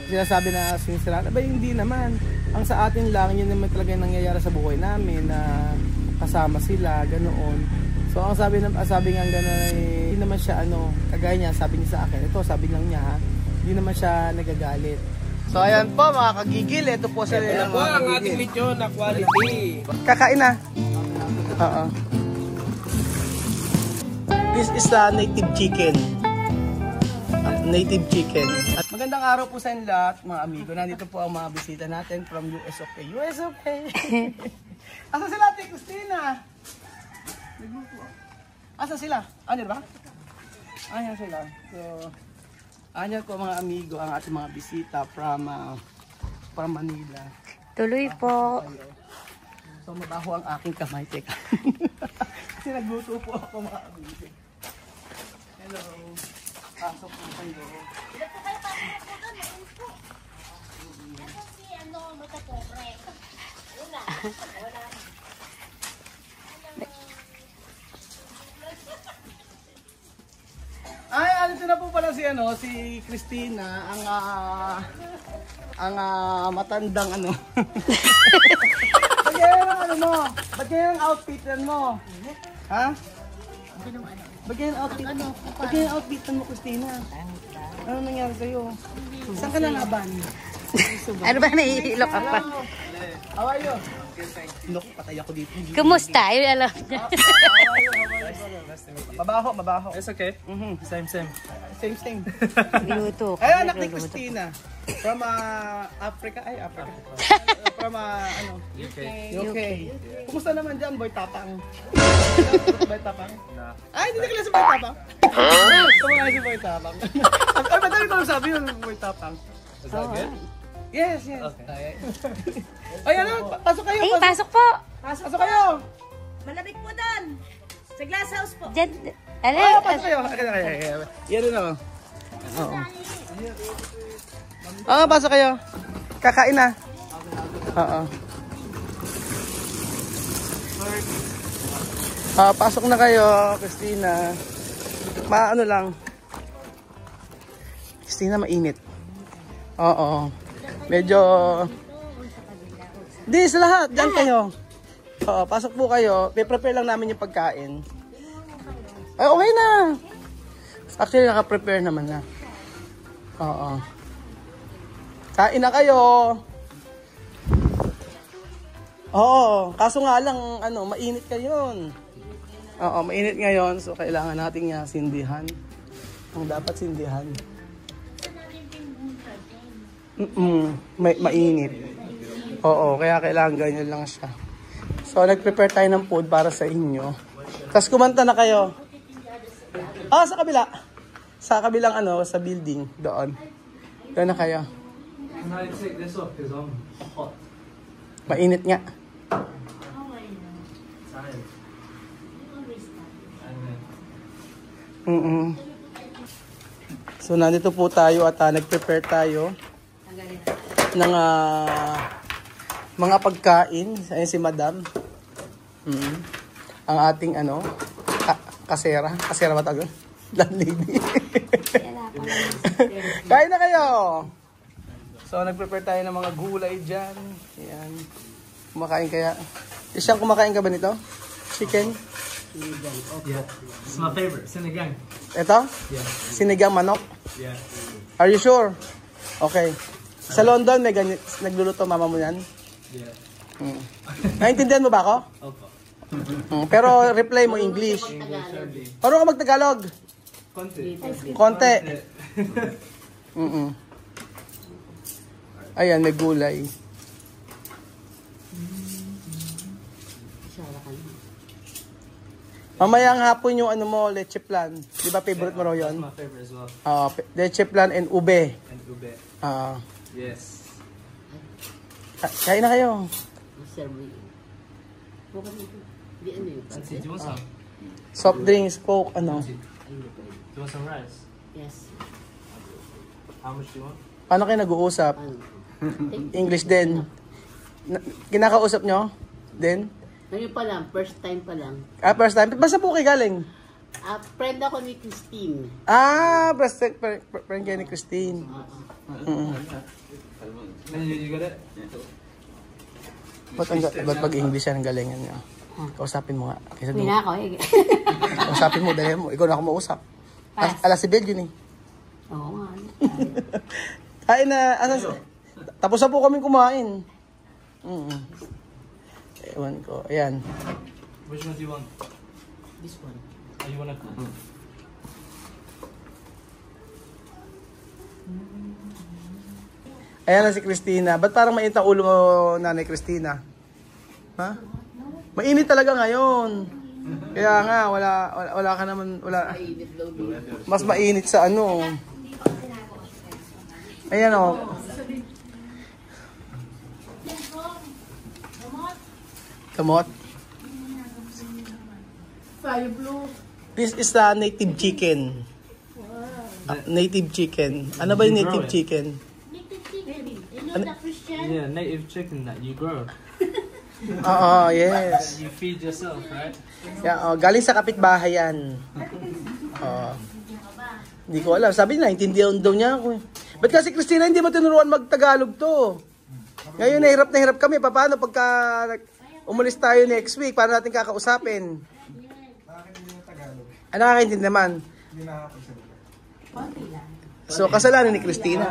Sinasabi na sinisiraan, ba hindi naman. Ang sa atin lang, yun naman talaga yung nangyayari sa buhay namin na kasama sila, ganoon. So ang sabi nga gano'n ay hindi naman siya kagaya niya, sabi niya sa akin, ito sabi lang niya ha, hindi naman siya nagagalit. So ayan po mga kagigil, ito po sa Ayan po ang ating video na quality. Kakain na. Oo. This is the native chicken. Native chicken. At magandang araw po sa inyo lahat, mga amigo. Nandito po ang mga bisita natin from USOK. USOK! Asa sila, Ate Christina? Asa sila? Ano ba? Ayan sila. So, ayan po mga amigo, ang ating mga bisita from Manila. Tuloy po. So, mabaho ang aking kamay. Teka. Kasi nagluto po ako mga amigo. Hello. Pasok po kayo. Ilan po kayo pasok po doon? Ilan po? Ilan po si matapobre? Una. Wala. Ay, alito na po pala si Christina, ang matandang Ba't ganyan mo? Ba't ganyan ang outfit mo? Ha? Ba't ganyan ang outfit? Ba't ganyan ang outfit mo, Christina? Ano nangyari sa'yo? Saan ka nalaban? Ano ba, nahihilo ka pa? How are you? Naku, patay ako dito. Kumusta? Yun alam niya. Mabaho. It's okay. Same. Same. Luto. Ay, anak ni Christina. From Africa. From UK. Kumusta naman dyan, Boy Tapang? Boy Tapang? Ay, hindi na kilala si Boy Tapang. Kumaka si Boy Tapang. Ay, madami ko sabi yun, Boy Tapang. Is that good? Yes. Okay. Ay, pasok kayo. Pasok po. Pasok kayo. Malamig po doon. Sa glass house po. Diyan. Pasok kayo. Yan na. Oo. Pasok kayo. Kakain na. Oo. Pasok na kayo, Christina. Lang. Christina, mainit. Oo. Medyo... Di, sa lahat. Diyan kayo. Oo, pasok po kayo. Prepare lang namin yung pagkain. Ay, okay na. Actually, naka-prepare naman na. Oo. Kain na kayo. Oo, kaso nga lang, mainit ngayon. Oo, mainit ngayon. So, kailangan natin sindihan. Ang dapat sindihan. Mainit. Oo, kaya kailangan ganyan lang siya. So, nag-prepare tayo ng food para sa inyo. Tapos kumanta na kayo. Sa kabila. Sa kabilang sa building. Doon. Doon na kayo. Mainit nga. So, nandito po tayo at nag-prepare tayo ng mga pagkain. Ayun si Madam. Ang ating kasera. Kasera ba tawag? Landlady. Kain na kayo! So, nag-prepare tayo ng mga gulay dyan. Ayan. Kumakain kaya. Isang kumakain ka ba nito? Chicken? Yeah. It's my favorite. Sinigang. Ito? Yeah. Sinigang manok? Yeah. Are you sure? Okay. Sa London, may nagluluto mama mo yan? Yeah. Naintindihan mo ba ako? Opo. Pero reply mo English. Paano ka mag-Tagalog? Konti. Ayan, may gulay. Mamayang hapon yung leche plan. Di ba favorite mo raw yun? That's my favorite as well. Leche plan and ube. And ube. Yes. Kain na kayo. Do you want some? Soft drinks, coke, Do you want some rice? Yes. How much do you want? Paano kayo nag-uusap? English din. Kinakausap nyo? Din? Ngayon pa lang, first time pa lang. First time. Basta po kayo galing? Friend ako ni Christine. Ah, friend kayo ni Christine. You got it? Ba't mag-English yan ang galingan niya? Kausapin mo nga. Kaysa Hindi na ako eh. Kausapin mo, dahil mo. Ikaw na ako mausap. Alas si Bel yun eh. Oo nga. Kain na, tapos na po kami kumain. Ewan ko, ayan. Which one do you want? This one. Oh, you want to? Ayan na si Christina. Ba't parang mainit ang ulo mo, Nanay Christina? Ha? Mainit talaga ngayon. Kaya nga, wala ka naman, wala. Mas mainit sa ano. Ayan o. Kamot. This is the native chicken. Native chicken. Ano ba yung native chicken? You know the Christian? Yeah, native chicken that you grow. Oo, yes. You feed yourself, right? Yeah, galing sa kapitbahay yan. Hindi ko alam. Sabi niya, naintindihan daw niya ako. Ba't kasi Christina, hindi mo tinuruan mag-Tagalog to? Ngayon, na hirap kami. Paano pagka umalis tayo next week? Paano natin kakausapin? Ano nakakaintindi naman? So, kasalanan ni Christina.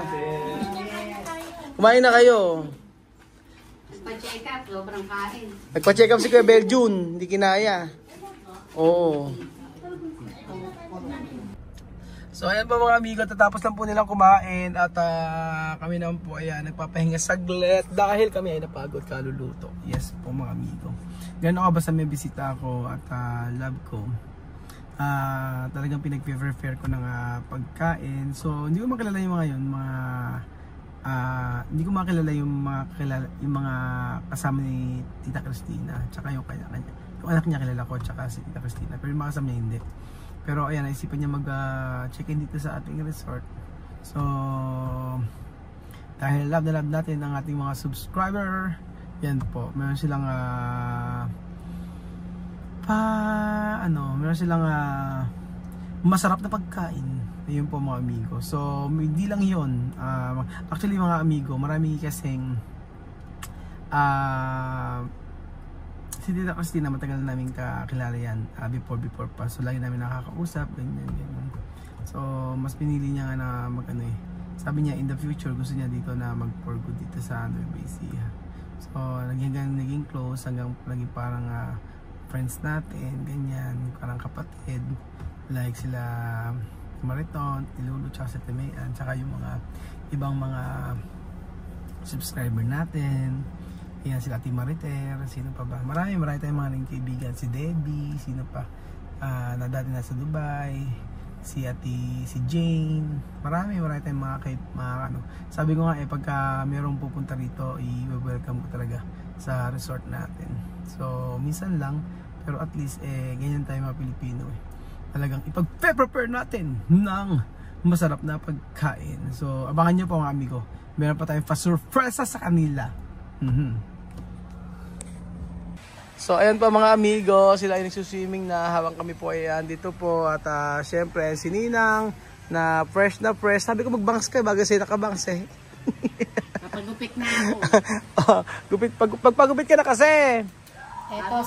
Kumain na kayo. Pa-check up, sobrang kain. Nagpa-check up si Kuya Beljun. Hindi kinaya. Oo. So, ayan po mga amigo. Tatapos lang po nilang kumain. At kami naman po ayan, nagpapahinga saglit. Dahil kami ay napagod kaluluto. Yes po mga amigo. Gano'n ka basta may bisita ako at love ko. Talagang pinag-prefer ko ng pagkain. So, hindi ko makilala yung mga yun. Hindi ko makilala yung mga kasama ni Tita Christina. Tsaka yung anak niya kilala ko. Tsaka si Tita Christina. Pero yung mga kasama niya hindi. Pero ayan, naisipan niya mag-check-in dito sa ating resort. So, dahil love na love natin ang ating mga subscriber. Yan po. Meron silang meron silang masarap na pagkain. Ayun po mga amigo. So, hindi lang yun. Actually mga amigo, marami kasing si Tita Christina, matagal na namin kakilala yan before pa. So, lagi namin nakakausap, ganyan. So, mas pinili niya nga na sabi niya in the future gusto niya dito na mag-for good dito sa Nueva Ecija. So, naging close hanggang naging parang friends natin, ganyan, parang kapatid. Like sila Mariton, Ilulu, tsaka sa Timayan, tsaka yung mga ibang mga subscriber natin. Yan sila Ate Mariter, sino pa ba? Marami tayong mga naging kaibigan. Si Debbie, sino pa? Na dati nasa Dubai, si Jane. Marami tayong mga Sabi ko nga pagka mayroong pupunta rito, i-welcome ko talaga sa resort natin. So, minsan lang, pero at least ganyan tayo mga Pilipino talagang ipag-prepare natin ng masarap na pagkain. So, abangan nyo po mga amigo. Meron pa tayong pa-surpresa sa kanila. So, ayan pa mga amigo. Sila ay nagsuswimming na habang kami po ay dito po. At syempre, si Ninang na fresh. Sabi ko magbangs ka bago sa'yo nakabangs eh. Napagupit na ako. Pagpagupit ka na kasi. Eto,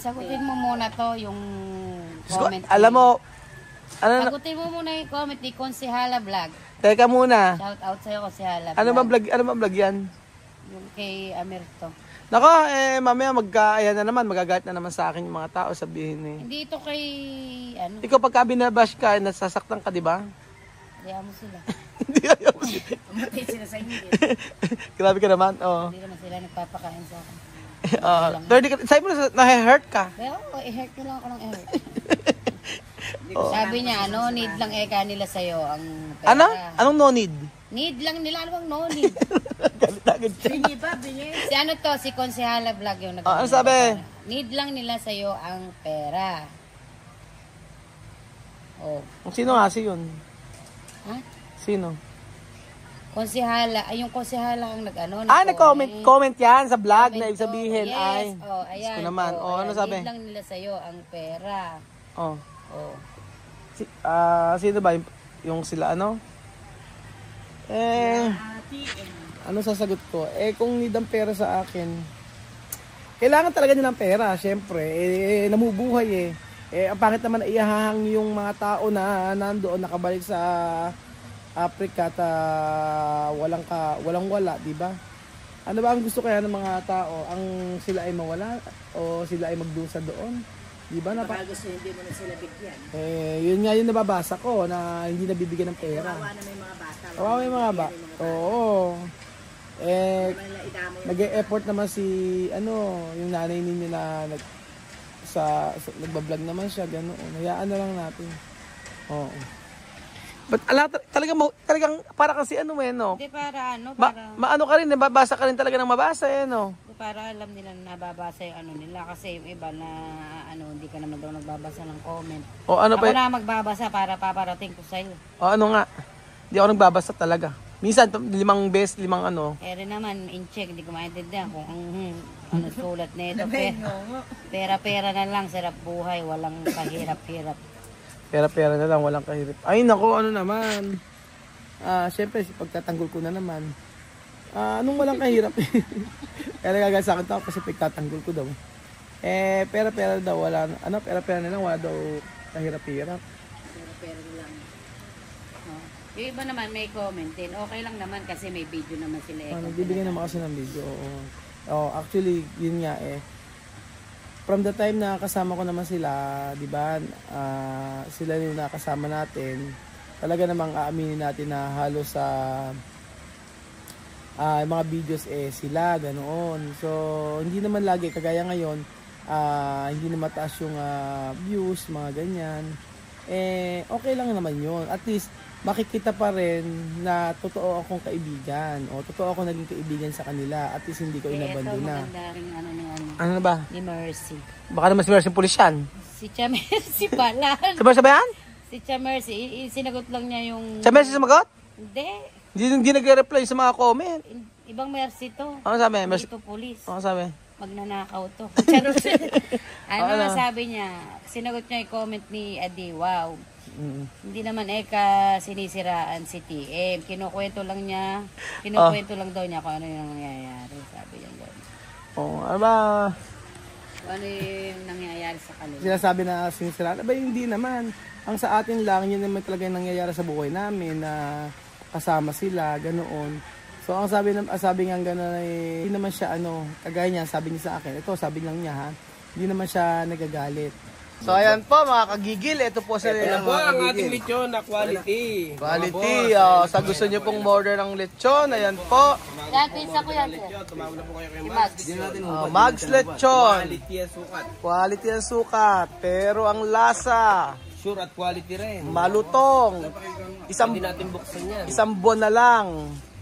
sagutin mo muna to yung comment. Alam mo, sagutin mo muna yung comment ni Konsehala Vlog. Teka muna. Shout out sa'yo, Konsehala Vlog. Ano ba vlog yan? Yung kay Amerto. Nako, mamaya magagalit na naman sa akin yung mga tao, sabihin eh. Hindi ito kay, Ikaw pagka binabash ka, nasasaktan ka, di ba? Diyan mo sila. Hindi ayaw mo sila. Umatay sila sa inyo. Grabe ka naman, oo. Hindi naman sila nagpapakain sa akin. 30 sabi mo na-hurt ka. Pero i-hurt nyo lang ako ng i-hurt. Sabi niya, need lang nila sa'yo ang pera. Ano? Anong no need? Need lang nila, ano bang no need? Galit siya. Bingi ba? Bingi? Si si Konsehala Vlog yung ano sabi? Need lang nila sa'yo ang pera. Oh. Sino nga si yun? Ha? Sino? Konsehala, yung konsehala ang nag-comment yan sa vlog na ibig sabihin yes. ay. Ayan. Gusto naman. Ano sabi? Need lang nila sa'yo ang pera. Oh. Sino ba yung sila ano? Ano sasagot ko? Kung need ang pera sa akin, kailangan talaga nilang pera, syempre. Namubuhay ang pangit naman na ihahang yung mga tao na nandoon nakabalik sa Africa at walang wala, di ba? Ano ba ang gusto kaya ng mga tao? Ang sila ay mawala o sila ay magdusa doon? Di ba? Baka gusto hindi mo na sila bigyan. Yun nga yung nababasa ko na hindi nabibigyan ng pera. Kawawa na may mga bata. Kawawa yung mga bata. Oo. Nag-e-effort naman si yung nanay ninyo na nagbablog naman siya, ganoon. Hayaan na lang natin. Oo. But talagang para kasi no? Hindi para para... Maano ka rin, nababasa ka rin talaga ng mabasa no? Para alam nila na nababasa yung nila. Kasi yung iba na hindi ka naman daw nagbabasa ng comment. O ano ako na magbabasa para paparating ko sa'yo. O ano nga, hindi ako nagbabasa talaga. Minsan, 5 beses, 5 Ere naman, in-check, hindi ko maintindihan kung ano sulat nito. Pera-pera na lang, sarap buhay, walang kahirap-hirap. Pera-pera na lang, walang kahirap. Ay nako, ano naman. Syempre, pagtatanggol ko na naman. Anong walang kahirap? Kaya nagagasakin to kasi pagtatanggol ko daw. Pera-pera daw, wala, pera-pera na lang, wala daw kahirap-hirap. Pera na lang. Yung iba naman may comment din. Okay lang naman kasi may video naman sila. Nagbibigay naman kasi ng video. Actually, yun nga from the time na kasama ko naman sila, di ba, sila yung nakasama natin, talaga namang aaminin natin na halos sa mga videos sila, ganoon. So, hindi naman lagi, kagaya ngayon, hindi na mataas yung views, mga ganyan. Okay lang naman yun. At least, makikita pa rin na totoo akong kaibigan o totoo ako naging kaibigan sa kanila at least hindi ko inabandona. Ano ba? Ni Mercy. Baka naman si Mercy pulis yan. Si Cha Mercy pala. Si Mercy ba yan? Si Cha Mercy. Sinagot lang niya yung... Cha Mercy sumagot? Hindi. Hindi nag-reply sa mga comment. Ibang Mercy to. Ano sabi? Mercy to pulis. Ano sabi? Magnanakaw to. Sabi niya? Sinagot niya yung comment ni Adi. Wow. Hindi naman sinisiraan si TM. Kinukwento lang daw niya kung ano yung nangyayari. Sabi niya doon. Ano ba? Ano yung nangyayari sa kanila? Sinasabi na sinisiraan. Hindi naman. Ang sa atin lang, yun naman talaga yung nangyayari sa buhay namin na kasama sila, ganoon. So ang sabi nga gano'n hindi naman siya kagaya niya, sabi niya sa akin. Ito, sabi lang niya hindi naman siya nagagalit. So ayan po mga kagigil, ito po sa ang ating lechon na quality. Quality, sa gusto niyo pong order ng lechon, ayan po. Yan, pizza ko yan. Tumawag na po kayo kay Mags. Mags lechon. Quality ang sukat. Quality ang sukat, pero ang lasa, Sure at quality rin. malutong. Hindi natin buksan yan. Isang buwan na lang.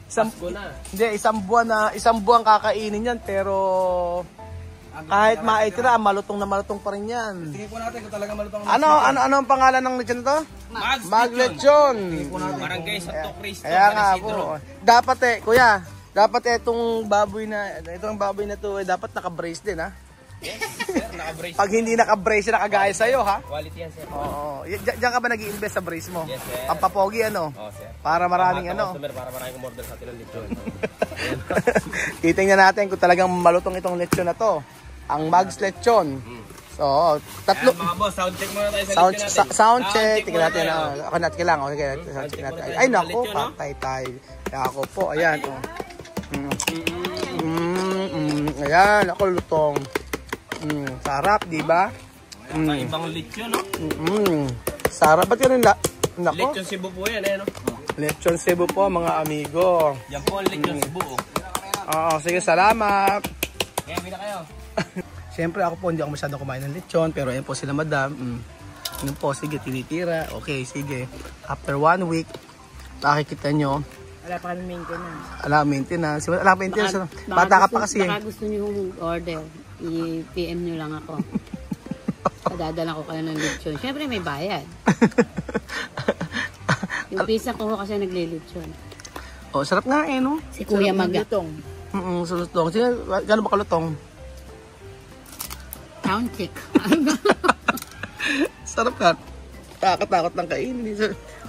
Isang buwan kakainin yan, pero kahit maitira, malutong na malutong pa rin yan. Tingin po natin kung talaga malutong. Ano ang pangalan ng lechon to? Mags lechon. Barangay Santo Cristo. Kaya nga po. Dapat kuya, itong baboy na to, dapat naka-brace din Yes, sir, naka-brace. Pag hindi naka-brace, nakagaya sa'yo Quality yan, sir. Oo. Diyan ka ba nag-i-invest sa brace mo? Yes, sir. Pampapogi sir. Para maraming Para maraming umorder sa atin ng lechon. Titingnan natin kung talagang malutong itong lechon na to. Ang Mags lechon. So, tatlo. Mga boss, sound check muna tayo sa lechon natin. Sound check. Tingnan natin. Ako natin lang. Okay, sound check natin. Ay, naku, patay tayo. Kaya ako po, ayan. Ayan, ako lutong. Sarap, di ba? Ibang lechon, no? Sarap. Ba't yun nako? Lechon Cebu po yan, no? Lechon Cebu po, mga amigo. Yan po ang lechon Cebu. Sige, salamat. Kaya, bina kayo. Siyempre ako po hindi ako masyadong kumain ng lechon, pero ayan po sila madam. Yun po, sige, tinitira. Okay, sige. After 1 week, makikita nyo. Wala pa kami maintenance. Maintenance. Wala pa maintenance. Bata ka pa kasi. Baka gusto nyo order, i-PM nyo lang ako. Padadala ko kayo ng lechon. Siyempre may bayad. Yung pizza ko kasi naglilechon. Sarap nga no? Si Kuya Maga. Lutong. Sige, gano'n ba kalutong? Sound check. Sarap ka. Takot lang kainin.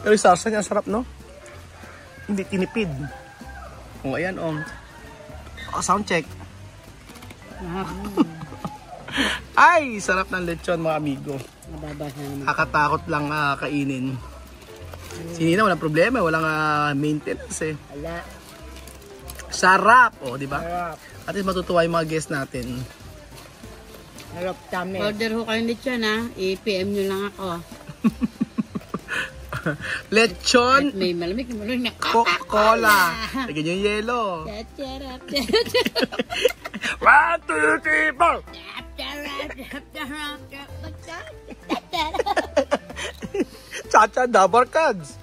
Pero yung sarsa niya, sarap, no? Hindi tinipid. O, ayan, o. Sound check. Ay, sarap ng lechon, mga amigo. Mababasa naman. Kakatakot lang kainin. Si Nina, walang problema. Walang maintenance, eh. Wala. Sarap, o, di ba? Harap. At least matutuwa yung mga guests natin. Harap kami. Order ho kayo nito na. I-PM nyo lang ako. Lechon, At may malamig na Coca-Cola. Lagyan nyo yung yelo. 1, 2, 3, 4. Chacha, double cards.